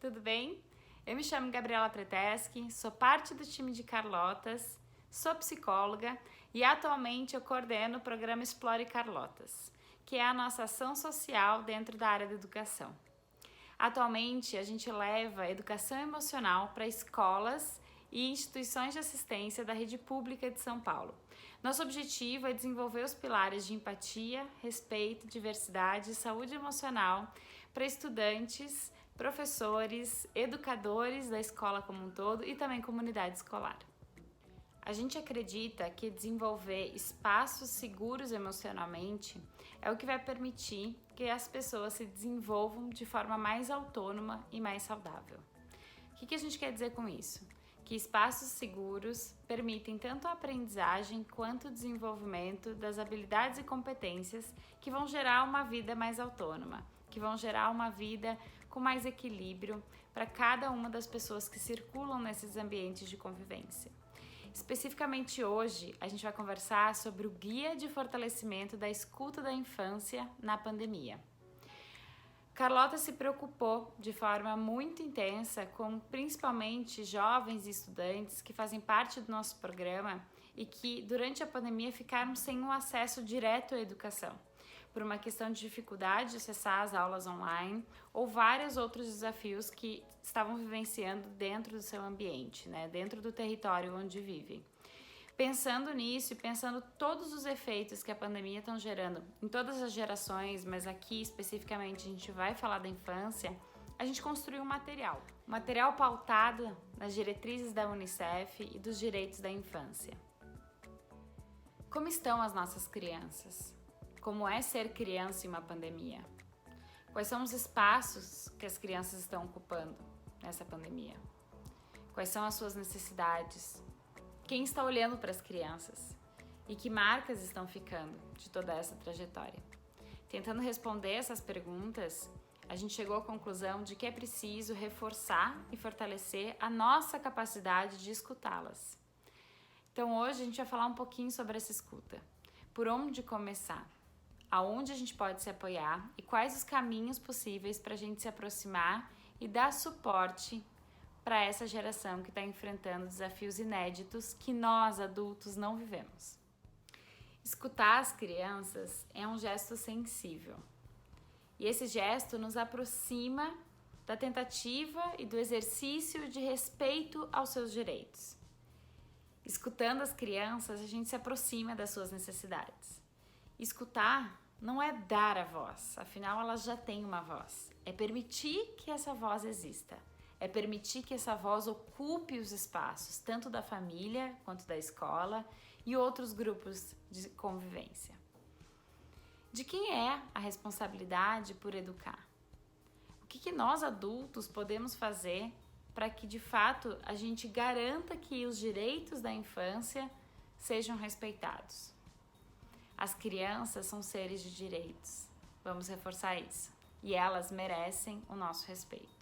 tudo bem? Eu me chamo Gabriela Treteschi, sou parte do time de Carlotas, sou psicóloga e atualmente eu coordeno o programa Explore Carlotas, que é a nossa ação social dentro da área da educação. Atualmente a gente leva educação emocional para escolas e instituições de assistência da rede pública de São Paulo. Nosso objetivo é desenvolver os pilares de empatia, respeito, diversidade e saúde emocional para estudantes, professores, educadores da escola como um todo e também comunidade escolar. A gente acredita que desenvolver espaços seguros emocionalmente é o que vai permitir que as pessoas se desenvolvam de forma mais autônoma e mais saudável. O que a gente quer dizer com isso? Que espaços seguros permitem tanto a aprendizagem quanto o desenvolvimento das habilidades e competências que vão gerar uma vida mais autônoma, que vão gerar uma vida com mais equilíbrio para cada uma das pessoas que circulam nesses ambientes de convivência. Especificamente hoje, a gente vai conversar sobre o Guia de Fortalecimento da Escuta da Infância na Pandemia. Carlota se preocupou de forma muito intensa com principalmente jovens e estudantes que fazem parte do nosso programa e que durante a pandemia ficaram sem um acesso direto à educação, por uma questão de dificuldade de acessar as aulas online ou vários outros desafios que estavam vivenciando dentro do seu ambiente, dentro do território onde vivem. Pensando nisso e pensando todos os efeitos que a pandemia está gerando em todas as gerações, mas aqui especificamente a gente vai falar da infância, a gente construiu um material pautado nas diretrizes da Unicef e dos direitos da infância. Como estão as nossas crianças? Como é ser criança em uma pandemia? Quais são os espaços que as crianças estão ocupando nessa pandemia? Quais são as suas necessidades? Quem está olhando para as crianças? E que marcas estão ficando de toda essa trajetória? Tentando responder essas perguntas, a gente chegou à conclusão de que é preciso reforçar e fortalecer a nossa capacidade de escutá-las. Então hoje a gente vai falar um pouquinho sobre essa escuta. Por onde começar? Aonde a gente pode se apoiar e quais os caminhos possíveis para a gente se aproximar e dar suporte para essa geração que está enfrentando desafios inéditos que nós, adultos, não vivemos. Escutar as crianças é um gesto sensível. E esse gesto nos aproxima da tentativa e do exercício de respeito aos seus direitos. Escutando as crianças, a gente se aproxima das suas necessidades. Escutar não é dar a voz, afinal elas já têm uma voz. É permitir que essa voz exista. É permitir que essa voz ocupe os espaços, tanto da família quanto da escola e outros grupos de convivência. De quem é a responsabilidade por educar? O que nós adultos podemos fazer para que de fato a gente garanta que os direitos da infância sejam respeitados? As crianças são seres de direitos, vamos reforçar isso, e elas merecem o nosso respeito.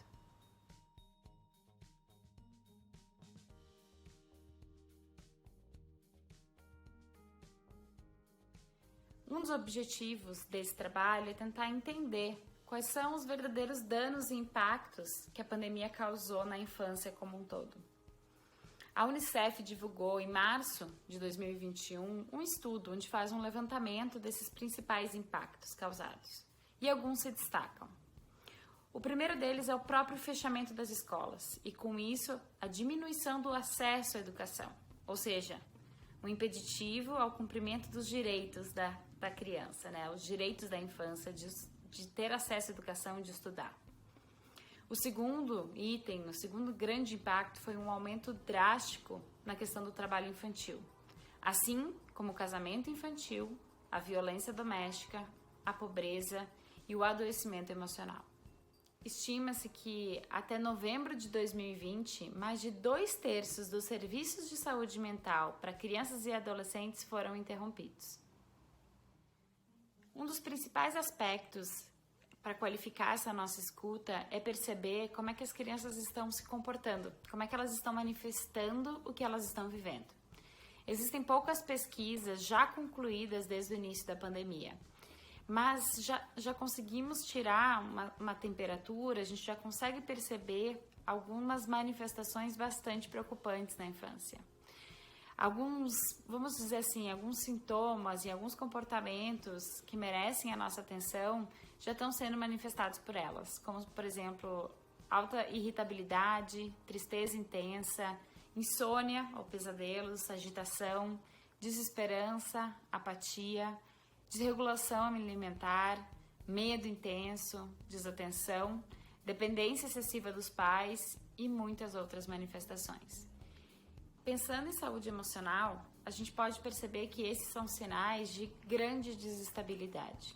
Um dos objetivos desse trabalho é tentar entender quais são os verdadeiros danos e impactos que a pandemia causou na infância como um todo. A Unicef divulgou em março de 2021 um estudo onde faz um levantamento desses principais impactos causados, e alguns se destacam. O primeiro deles é o próprio fechamento das escolas e, com isso, a diminuição do acesso à educação, ou seja, um impeditivo ao cumprimento dos direitos da criança, os direitos da infância de ter acesso à educação e de estudar. O segundo item, o segundo grande impacto foi um aumento drástico na questão do trabalho infantil, assim como o casamento infantil, a violência doméstica, a pobreza e o adoecimento emocional. Estima-se que até novembro de 2020, mais de 2/3 dos serviços de saúde mental para crianças e adolescentes foram interrompidos. Um dos principais aspectos para qualificar essa nossa escuta é perceber como é que as crianças estão se comportando, como é que elas estão manifestando o que elas estão vivendo. Existem poucas pesquisas já concluídas desde o início da pandemia, mas já conseguimos tirar uma temperatura, a gente já consegue perceber algumas manifestações bastante preocupantes na infância. Alguns, vamos dizer assim, alguns sintomas e alguns comportamentos que merecem a nossa atenção já estão sendo manifestados por elas, como, por exemplo, alta irritabilidade, tristeza intensa, insônia ou pesadelos, agitação, desesperança, apatia, desregulação alimentar, medo intenso, desatenção, dependência excessiva dos pais e muitas outras manifestações. Pensando em saúde emocional, a gente pode perceber que esses são sinais de grande desestabilidade.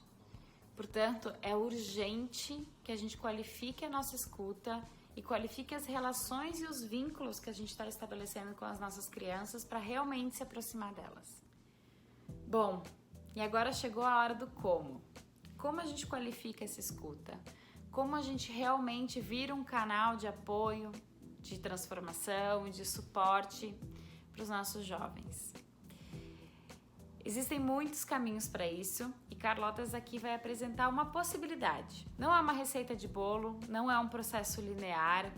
Portanto, é urgente que a gente qualifique a nossa escuta e qualifique as relações e os vínculos que a gente está estabelecendo com as nossas crianças para realmente se aproximar delas. Bom, e agora chegou a hora do como. Como a gente qualifica essa escuta? Como a gente realmente vira um canal de apoio, de transformação e de suporte para os nossos jovens? Existem muitos caminhos para isso e Carlotas aqui vai apresentar uma possibilidade. Não é uma receita de bolo, não é um processo linear,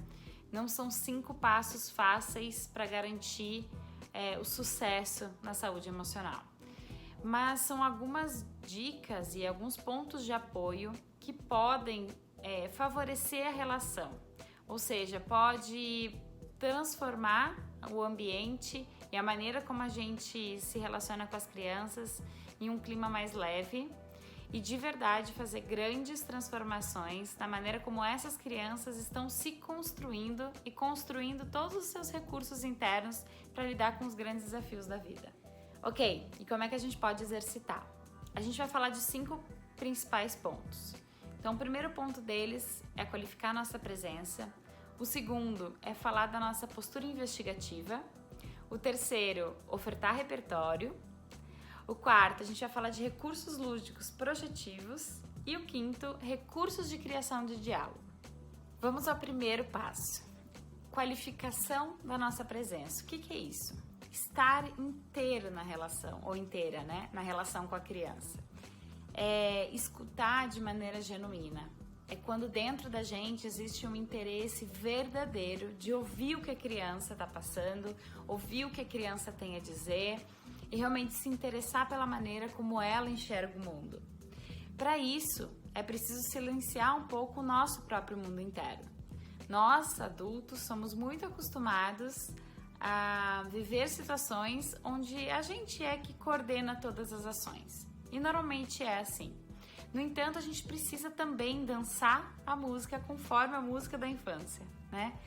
não são 5 passos fáceis para garantir o sucesso na saúde emocional. Mas são algumas dicas e alguns pontos de apoio que podem favorecer a relação. Ou seja, pode transformar o ambiente e a maneira como a gente se relaciona com as crianças em um clima mais leve e de verdade fazer grandes transformações na maneira como essas crianças estão se construindo e construindo todos os seus recursos internos para lidar com os grandes desafios da vida. Ok, e como é que a gente pode exercitar? A gente vai falar de 5 principais pontos. Então, o primeiro ponto deles é qualificar a nossa presença. O segundo é falar da nossa postura investigativa. O terceiro, ofertar repertório. O quarto, a gente vai falar de recursos lúdicos projetivos. E o quinto, recursos de criação de diálogo. Vamos ao primeiro passo. Qualificação da nossa presença. O que é isso? Estar inteiro na relação, ou inteira, né? Na relação com a criança. É escutar de maneira genuína. É quando dentro da gente existe um interesse verdadeiro de ouvir o que a criança está passando, ouvir o que a criança tem a dizer e realmente se interessar pela maneira como ela enxerga o mundo. Para isso, é preciso silenciar um pouco o nosso próprio mundo interno. Nós, adultos, somos muito acostumados a viver situações onde a gente é que coordena todas as ações. E normalmente é assim. No entanto, a gente precisa também dançar a música conforme a música da infância, né?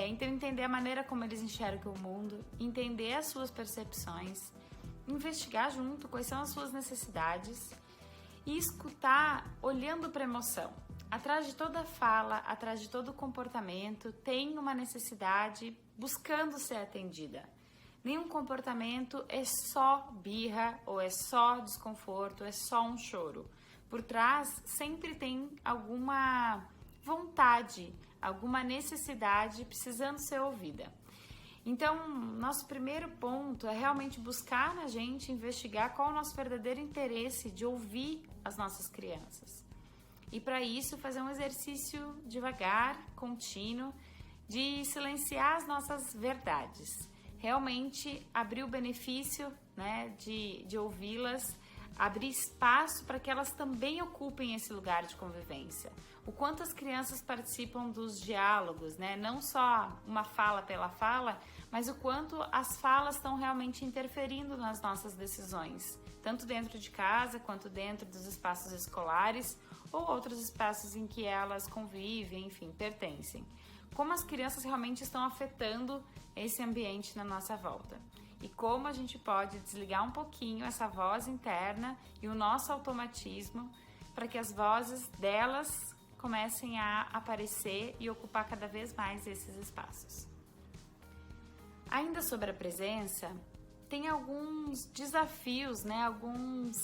Então, entender a maneira como eles enxergam o mundo, entender as suas percepções, investigar junto quais são as suas necessidades e escutar olhando para a emoção. Atrás de toda fala, atrás de todo comportamento, tem uma necessidade buscando ser atendida. Nenhum comportamento é só birra, ou é só desconforto, é só um choro. Por trás sempre tem alguma vontade, alguma necessidade precisando ser ouvida. Então, nosso primeiro ponto é realmente buscar na gente, investigar qual é o nosso verdadeiro interesse de ouvir as nossas crianças. E para isso, fazer um exercício devagar, contínuo, de silenciar as nossas verdades. Realmente abrir o benefício, né, de ouvi-las, abrir espaço para que elas também ocupem esse lugar de convivência. O quanto as crianças participam dos diálogos, né? Não só uma fala pela fala, mas o quanto as falas estão realmente interferindo nas nossas decisões, tanto dentro de casa quanto dentro dos espaços escolares ou outros espaços em que elas convivem, enfim, pertencem. Como as crianças realmente estão afetando esse ambiente na nossa volta. E como a gente pode desligar um pouquinho essa voz interna e o nosso automatismo para que as vozes delas comecem a aparecer e ocupar cada vez mais esses espaços. Ainda sobre a presença, tem alguns desafios, né? Alguns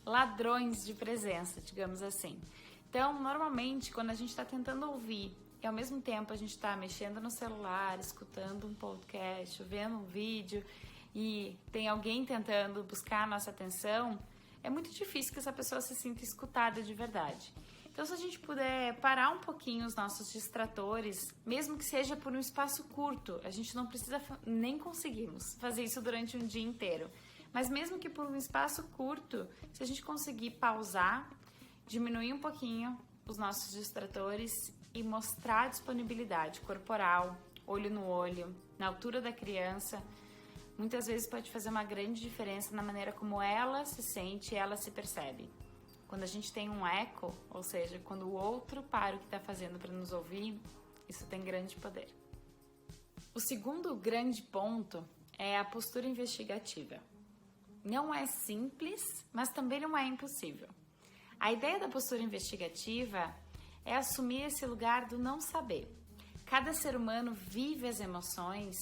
ladrões de presença, digamos assim. Então, normalmente, quando a gente está tentando ouvir e ao mesmo tempo a gente está mexendo no celular, escutando um podcast, vendo um vídeo e tem alguém tentando buscar a nossa atenção, é muito difícil que essa pessoa se sinta escutada de verdade. Então, se a gente puder parar um pouquinho os nossos distratores, mesmo que seja por um espaço curto, a gente não precisa, nem conseguimos fazer isso durante um dia inteiro, mas mesmo que por um espaço curto, se a gente conseguir pausar, diminuir um pouquinho os nossos distratores e mostrar disponibilidade corporal, olho no olho, na altura da criança, muitas vezes pode fazer uma grande diferença na maneira como ela se sente e ela se percebe. Quando a gente tem um eco, ou seja, quando o outro para o que está fazendo para nos ouvir, isso tem grande poder. O segundo grande ponto é a postura investigativa. Não é simples, mas também não é impossível. A ideia da postura investigativa é assumir esse lugar do não saber. Cada ser humano vive as emoções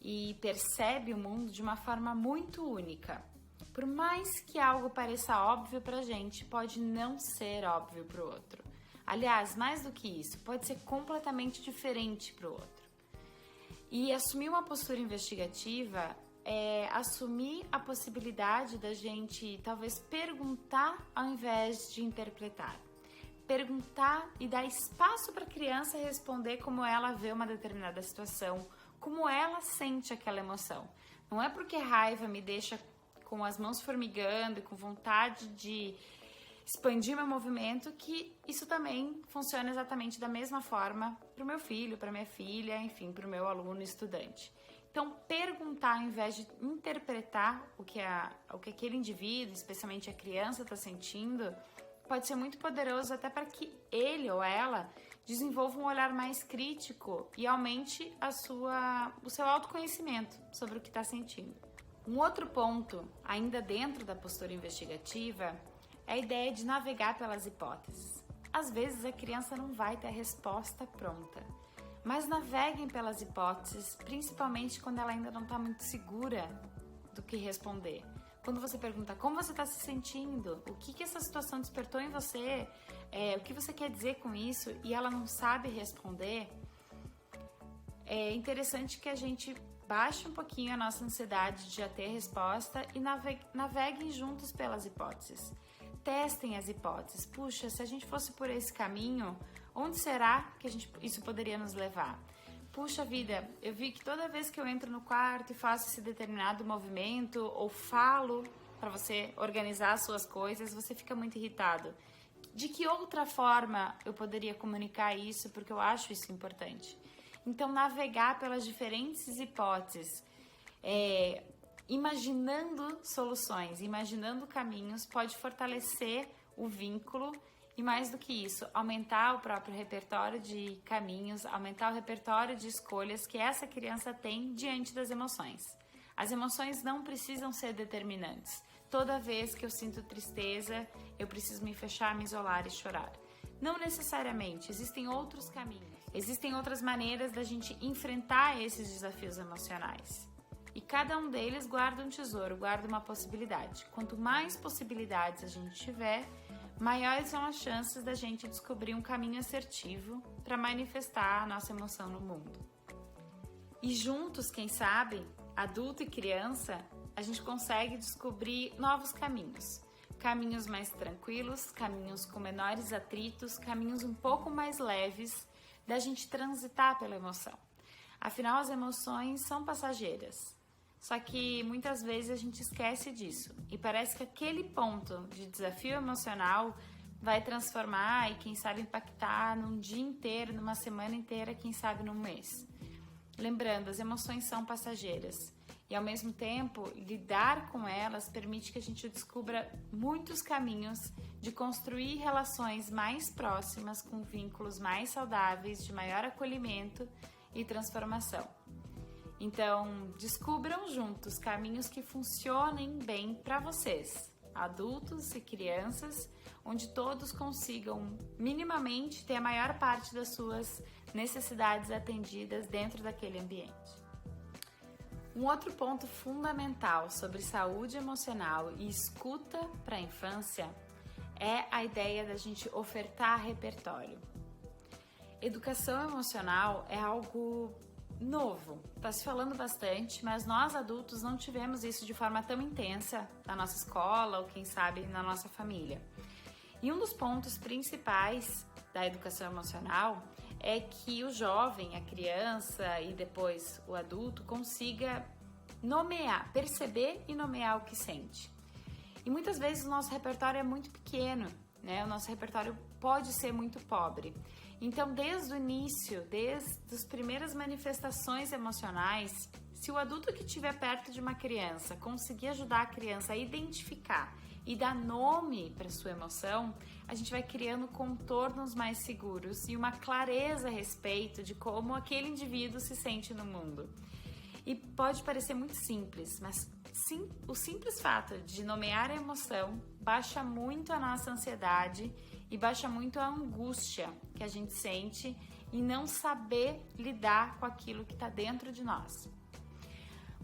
e percebe o mundo de uma forma muito única. Por mais que algo pareça óbvio pra gente, pode não ser óbvio pro outro. Aliás, mais do que isso, pode ser completamente diferente pro outro. E assumir uma postura investigativa é assumir a possibilidade da gente talvez perguntar ao invés de interpretar. Perguntar e dar espaço para a criança responder como ela vê uma determinada situação, como ela sente aquela emoção. Não é porque raiva me deixa com as mãos formigando e com vontade de expandir meu movimento que isso também funciona exatamente da mesma forma para o meu filho, para minha filha, enfim, para o meu aluno estudante. Então, perguntar ao invés de interpretar o que aquele indivíduo, especialmente a criança, está sentindo, pode ser muito poderoso até para que ele ou ela desenvolva um olhar mais crítico e aumente o seu autoconhecimento sobre o que está sentindo. Um outro ponto, ainda dentro da postura investigativa, é a ideia de navegar pelas hipóteses. Às vezes a criança não vai ter a resposta pronta, mas naveguem pelas hipóteses, principalmente quando ela ainda não está muito segura do que responder. Quando você pergunta como você está se sentindo, o que essa situação despertou em você, o que você quer dizer com isso, e ela não sabe responder, é interessante que a gente baixe um pouquinho a nossa ansiedade de já ter resposta e naveguem juntos pelas hipóteses. Testem as hipóteses. Puxa, se a gente fosse por esse caminho, onde será que isso poderia nos levar? Puxa vida, eu vi que toda vez que eu entro no quarto e faço esse determinado movimento ou falo para você organizar as suas coisas, você fica muito irritado. De que outra forma eu poderia comunicar isso, porque eu acho isso importante? Então, navegar pelas diferentes hipóteses, imaginando soluções, imaginando caminhos, pode fortalecer o vínculo e, mais do que isso, aumentar o próprio repertório de caminhos, aumentar o repertório de escolhas que essa criança tem diante das emoções. As emoções não precisam ser determinantes. Toda vez que eu sinto tristeza, eu preciso me fechar, me isolar e chorar. Não necessariamente, existem outros caminhos. Existem outras maneiras da gente enfrentar esses desafios emocionais. E cada um deles guarda um tesouro, guarda uma possibilidade. Quanto mais possibilidades a gente tiver, maiores são as chances da gente descobrir um caminho assertivo para manifestar a nossa emoção no mundo. E juntos, quem sabe, adulto e criança, a gente consegue descobrir novos caminhos. Caminhos mais tranquilos, caminhos com menores atritos, caminhos um pouco mais leves da gente transitar pela emoção. Afinal, as emoções são passageiras. Só que muitas vezes a gente esquece disso. E parece que aquele ponto de desafio emocional vai transformar e quem sabe impactar num dia inteiro, numa semana inteira, quem sabe num mês. Lembrando, as emoções são passageiras. E ao mesmo tempo, lidar com elas permite que a gente descubra muitos caminhos de construir relações mais próximas, com vínculos mais saudáveis, de maior acolhimento e transformação. Então, descubram juntos caminhos que funcionem bem para vocês, adultos e crianças, onde todos consigam minimamente ter a maior parte das suas necessidades atendidas dentro daquele ambiente. Um outro ponto fundamental sobre saúde emocional e escuta para a infância é a ideia da gente ofertar repertório. Educação emocional é algo novo, tá se falando bastante, mas nós adultos não tivemos isso de forma tão intensa na nossa escola ou quem sabe na nossa família. E um dos pontos principais da educação emocional é que o jovem, a criança e depois o adulto consiga nomear, perceber e nomear o que sente. E muitas vezes o nosso repertório é muito pequeno, né? O nosso repertório pode ser muito pobre. Então, desde o início, desde as primeiras manifestações emocionais, se o adulto que estiver perto de uma criança conseguir ajudar a criança a identificar e dar nome para sua emoção, a gente vai criando contornos mais seguros e uma clareza a respeito de como aquele indivíduo se sente no mundo. E pode parecer muito simples, mas sim, o simples fato de nomear a emoção baixa muito a nossa ansiedade e baixa muito a angústia que a gente sente em não saber lidar com aquilo que está dentro de nós.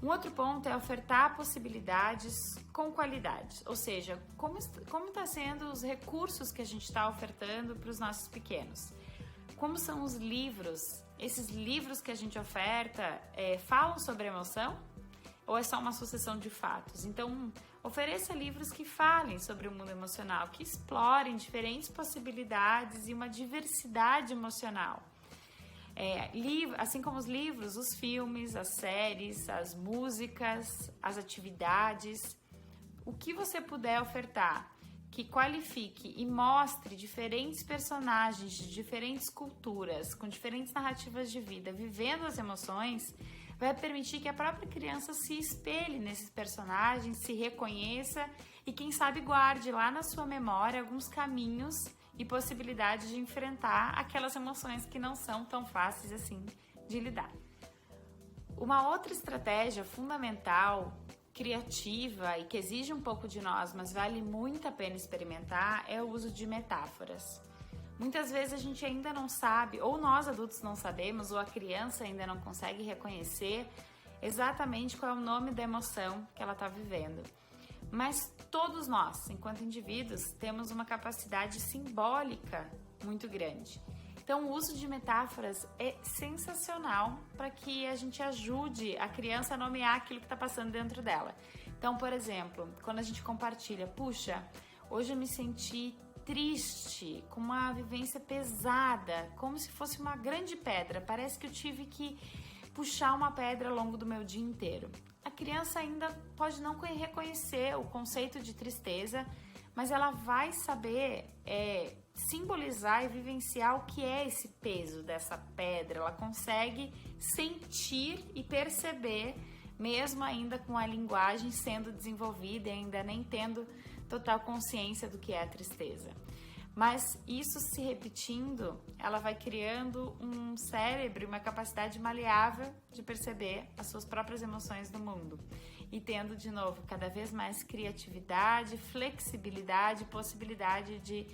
Um outro ponto é ofertar possibilidades com qualidade, ou seja, como está sendo os recursos que a gente está ofertando para os nossos pequenos. Como são os livros? Esses livros que a gente oferta falam sobre emoção? Ou é só uma sucessão de fatos? Então, ofereça livros que falem sobre o mundo emocional, que explorem diferentes possibilidades e uma diversidade emocional. Assim como os livros, os filmes, as séries, as músicas, as atividades, o que você puder ofertar que qualifique e mostre diferentes personagens de diferentes culturas, com diferentes narrativas de vida, vivendo as emoções, vai permitir que a própria criança se espelhe nesses personagens, se reconheça e, quem sabe, guarde lá na sua memória alguns caminhos e possibilidades de enfrentar aquelas emoções que não são tão fáceis assim de lidar. Uma outra estratégia fundamental, criativa e que exige um pouco de nós, mas vale muito a pena experimentar, é o uso de metáforas. Muitas vezes a gente ainda não sabe, ou nós adultos não sabemos, ou a criança ainda não consegue reconhecer exatamente qual é o nome da emoção que ela está vivendo. Mas todos nós, enquanto indivíduos, temos uma capacidade simbólica muito grande. Então, o uso de metáforas é sensacional para que a gente ajude a criança a nomear aquilo que está passando dentro dela. Então, por exemplo, quando a gente compartilha, puxa, hoje eu me senti triste, com uma vivência pesada, como se fosse uma grande pedra, parece que eu tive que puxar uma pedra ao longo do meu dia inteiro. A criança ainda pode não reconhecer o conceito de tristeza, mas ela vai saber simbolizar e vivenciar o que é esse peso dessa pedra. Ela consegue sentir e perceber, mesmo ainda com a linguagem sendo desenvolvida e ainda nem tendo total consciência do que é a tristeza. Mas isso se repetindo, ela vai criando um cérebro, uma capacidade maleável de perceber as suas próprias emoções no mundo. E tendo, de novo, cada vez mais criatividade, flexibilidade, possibilidade de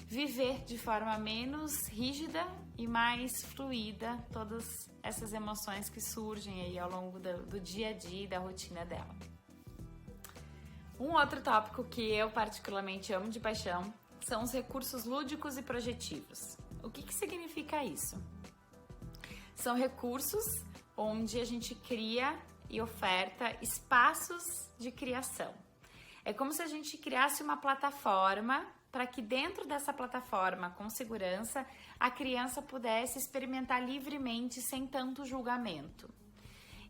viver de forma menos rígida e mais fluida todas essas emoções que surgem aí ao longo do dia a dia e da rotina dela. Um outro tópico que eu particularmente amo de paixão são os recursos lúdicos e projetivos. O que significa isso? São recursos onde a gente cria e oferta espaços de criação. É como se a gente criasse uma plataforma para que dentro dessa plataforma, com segurança, a criança pudesse experimentar livremente sem tanto julgamento.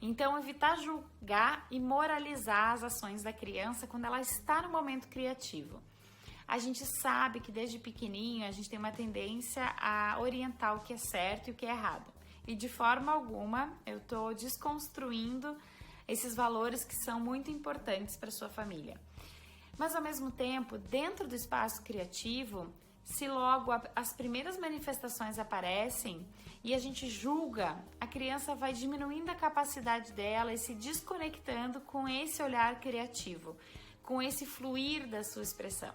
Então, evitar julgar e moralizar as ações da criança quando ela está no momento criativo. A gente sabe que desde pequenininho a gente tem uma tendência a orientar o que é certo e o que é errado. E de forma alguma eu estou desconstruindo esses valores que são muito importantes para sua família. Mas ao mesmo tempo, dentro do espaço criativo, se logo as primeiras manifestações aparecem e a gente julga, a criança vai diminuindo a capacidade dela e se desconectando com esse olhar criativo, com esse fluir da sua expressão.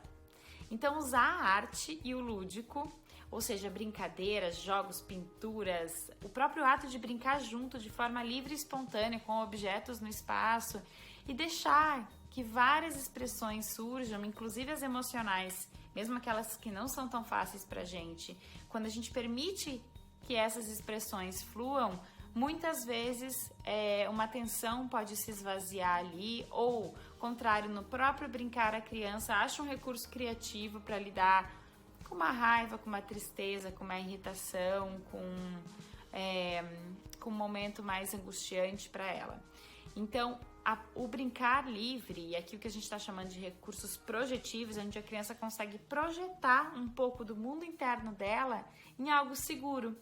Então, usar a arte e o lúdico, ou seja, brincadeiras, jogos, pinturas, o próprio ato de brincar junto de forma livre e espontânea com objetos no espaço e deixar que várias expressões surjam, inclusive as emocionais, mesmo aquelas que não são tão fáceis pra gente. Quando a gente permite que essas expressões fluam, muitas vezes uma tensão pode se esvaziar ali, ou, contrário, no próprio brincar a criança acha um recurso criativo para lidar com uma raiva, com uma tristeza, com uma irritação, com um momento mais angustiante para ela. Então, o brincar livre, e aqui o que a gente está chamando de recursos projetivos, onde a criança consegue projetar um pouco do mundo interno dela em algo seguro.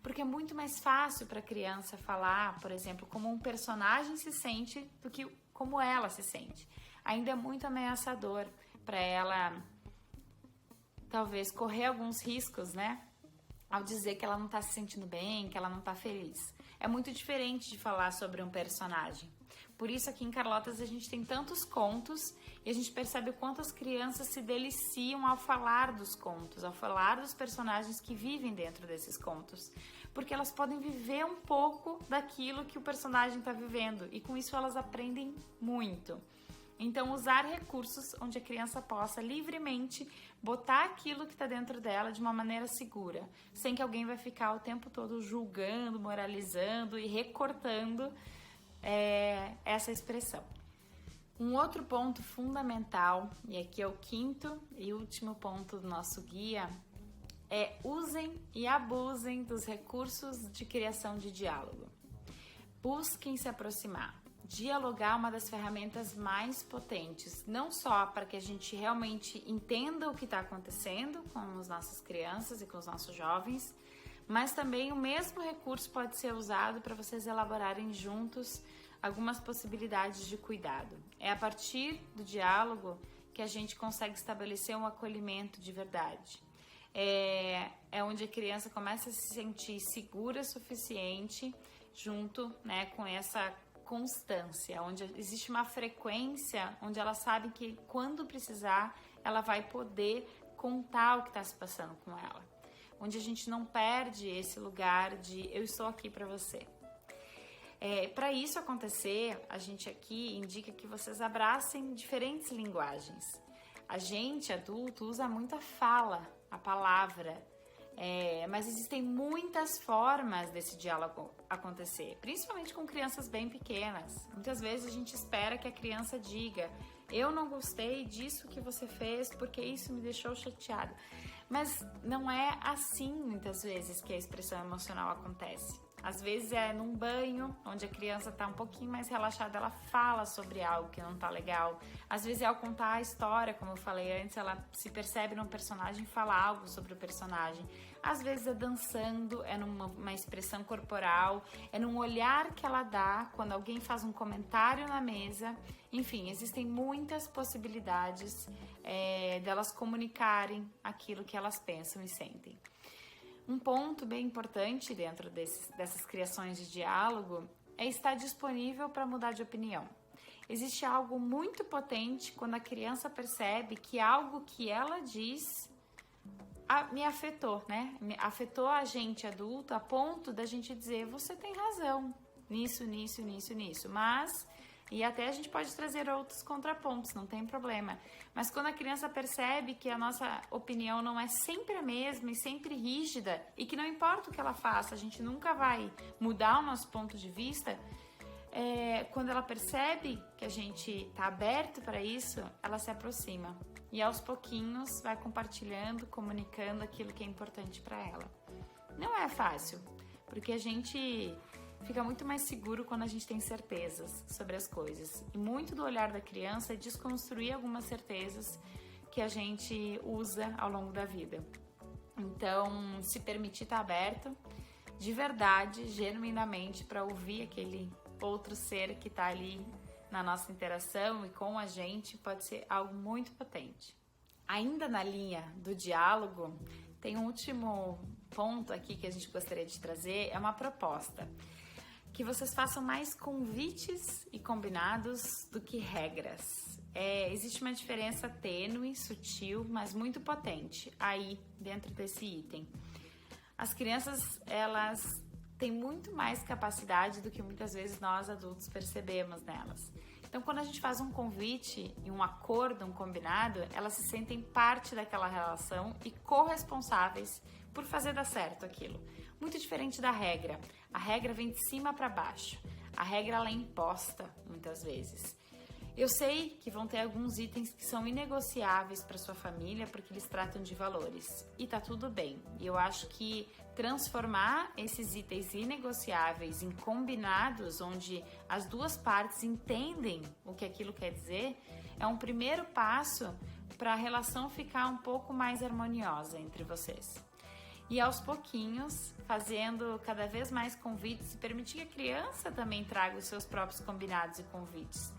Porque é muito mais fácil para a criança falar, por exemplo, como um personagem se sente do que como ela se sente. Ainda é muito ameaçador para ela, talvez, correr alguns riscos, né? Ao dizer que ela não está se sentindo bem, que ela não está feliz. É muito diferente de falar sobre um personagem. Por isso aqui em Carlotas a gente tem tantos contos e a gente percebe o quanto as crianças se deliciam ao falar dos contos, ao falar dos personagens que vivem dentro desses contos. Porque elas podem viver um pouco daquilo que o personagem está vivendo e com isso elas aprendem muito. Então, usar recursos onde a criança possa livremente botar aquilo que está dentro dela de uma maneira segura, sem que alguém vai ficar o tempo todo julgando, moralizando e recortando essa expressão. Um outro ponto fundamental, e aqui é o quinto e último ponto do nosso guia, é usem e abusem dos recursos de criação de diálogo. Busquem se aproximar. Dialogar é uma das ferramentas mais potentes, não só para que a gente realmente entenda o que está acontecendo com as nossas crianças e com os nossos jovens, mas também o mesmo recurso pode ser usado para vocês elaborarem juntos algumas possibilidades de cuidado. É a partir do diálogo que a gente consegue estabelecer um acolhimento de verdade. É onde a criança começa a se sentir segura o suficiente junto, né, com essa constância, onde existe uma frequência, onde ela sabe que quando precisar, ela vai poder contar o que está se passando com ela. Onde a gente não perde esse lugar de eu estou aqui para você. Para isso acontecer, a gente aqui indica que vocês abracem diferentes linguagens. A gente, adulto, usa muito a fala, a palavra, mas existem muitas formas desse diálogo acontecer, principalmente com crianças bem pequenas. Muitas vezes a gente espera que a criança diga: eu não gostei disso que você fez porque isso me deixou chateado. Mas não é assim muitas vezes que a expressão emocional acontece. Às vezes é num banho, onde a criança está um pouquinho mais relaxada, ela fala sobre algo que não está legal. Às vezes é ao contar a história, como eu falei antes, ela se percebe num personagem e fala algo sobre o personagem. Às vezes é dançando, é numa expressão corporal, é num olhar que ela dá quando alguém faz um comentário na mesa. Enfim, existem muitas possibilidades delas comunicarem aquilo que elas pensam e sentem. Um ponto bem importante dentro dessas criações de diálogo é estar disponível para mudar de opinião. Existe algo muito potente quando a criança percebe que algo que ela diz me afetou, né? Afetou a gente adulto a ponto da gente dizer: você tem razão nisso, nisso, nisso, nisso. Mas, e até a gente pode trazer outros contrapontos, não tem problema. Mas quando a criança percebe que a nossa opinião não é sempre a mesma e sempre rígida, e que não importa o que ela faça, a gente nunca vai mudar o nosso ponto de vista, quando ela percebe que a gente está aberto para isso, ela se aproxima. E aos pouquinhos vai compartilhando, comunicando aquilo que é importante para ela. Não é fácil, porque a gente fica muito mais seguro quando a gente tem certezas sobre as coisas. E muito do olhar da criança é desconstruir algumas certezas que a gente usa ao longo da vida. Então, se permitir estar aberto, de verdade, genuinamente, para ouvir aquele outro ser que está ali na nossa interação e com a gente, pode ser algo muito potente. Ainda na linha do diálogo, tem um último ponto aqui que a gente gostaria de trazer, é uma proposta. Que vocês façam mais convites e combinados do que regras. Existe uma diferença tênue, sutil, mas muito potente aí dentro desse item. As crianças, elas têm muito mais capacidade do que muitas vezes nós adultos percebemos nelas. Então, quando a gente faz um convite e um acordo, um combinado, elas se sentem parte daquela relação e corresponsáveis por fazer dar certo aquilo. Muito diferente da regra. A regra vem de cima para baixo. A regra ela é imposta muitas vezes. Eu sei que vão ter alguns itens que são inegociáveis para sua família porque eles tratam de valores e tá tudo bem. E eu acho que transformar esses itens inegociáveis em combinados, onde as duas partes entendem o que aquilo quer dizer, é um primeiro passo para a relação ficar um pouco mais harmoniosa entre vocês. E aos pouquinhos, fazendo cada vez mais convites e permitir que a criança também traga os seus próprios combinados e convites.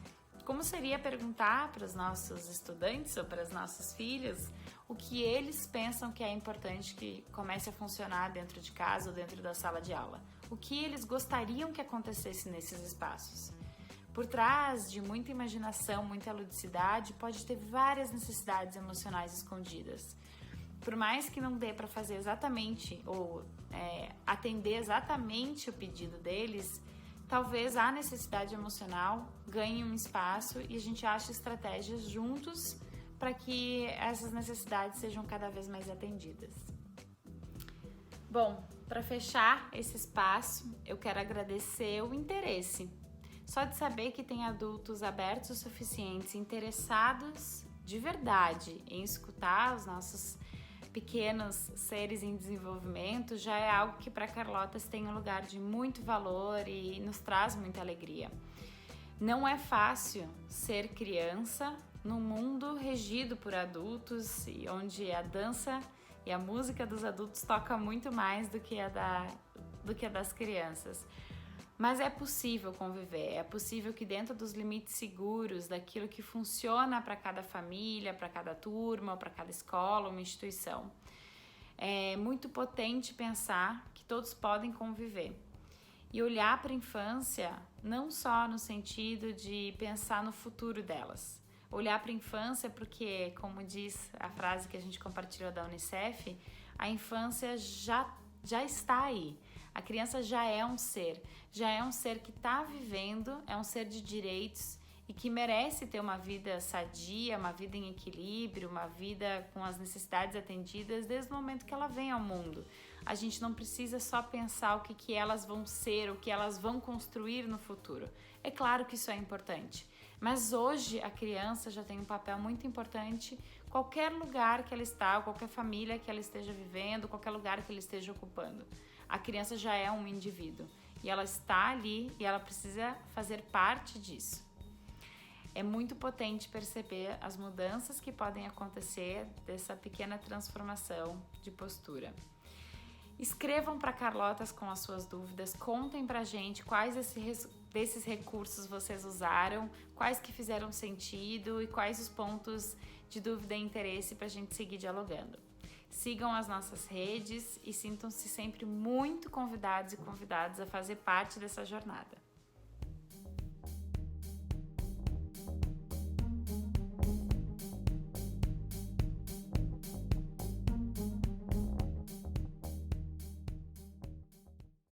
Como seria perguntar para os nossos estudantes ou para os nossos filhos o que eles pensam que é importante que comece a funcionar dentro de casa ou dentro da sala de aula? O que eles gostariam que acontecesse nesses espaços? Por trás de muita imaginação, muita ludicidade, pode ter várias necessidades emocionais escondidas. Por mais que não dê para fazer exatamente ou atender exatamente o pedido deles, talvez a necessidade emocional ganhe um espaço e a gente ache estratégias juntos para que essas necessidades sejam cada vez mais atendidas. Bom, para fechar esse espaço, eu quero agradecer o interesse. Só de saber que tem adultos abertos o suficiente, interessados de verdade em escutar os nossos pequenos seres em desenvolvimento, já é algo que para Carlotas tem um lugar de muito valor e nos traz muita alegria. Não é fácil ser criança num mundo regido por adultos e onde a dança e a música dos adultos toca muito mais do que a das crianças. Mas é possível conviver, é possível que dentro dos limites seguros, daquilo que funciona para cada família, para cada turma, para cada escola, uma instituição, é muito potente pensar que todos podem conviver. E olhar para a infância não só no sentido de pensar no futuro delas. Olhar para a infância porque, como diz a frase que a gente compartilhou da Unicef, a infância já está aí. A criança já é um ser que está vivendo, é um ser de direitos e que merece ter uma vida sadia, uma vida em equilíbrio, uma vida com as necessidades atendidas desde o momento que ela vem ao mundo. A gente não precisa só pensar o que elas vão ser, o que elas vão construir no futuro. É claro que isso é importante, mas hoje a criança já tem um papel muito importante, qualquer lugar que ela está, qualquer família que ela esteja vivendo, qualquer lugar que ela esteja ocupando. A criança já é um indivíduo e ela está ali e ela precisa fazer parte disso. É muito potente perceber as mudanças que podem acontecer dessa pequena transformação de postura. Escrevam para Carlotas com as suas dúvidas, contem pra gente quais desses recursos vocês usaram, quais que fizeram sentido e quais os pontos de dúvida e interesse pra gente seguir dialogando. Sigam as nossas redes e sintam-se sempre muito convidados e convidadas a fazer parte dessa jornada.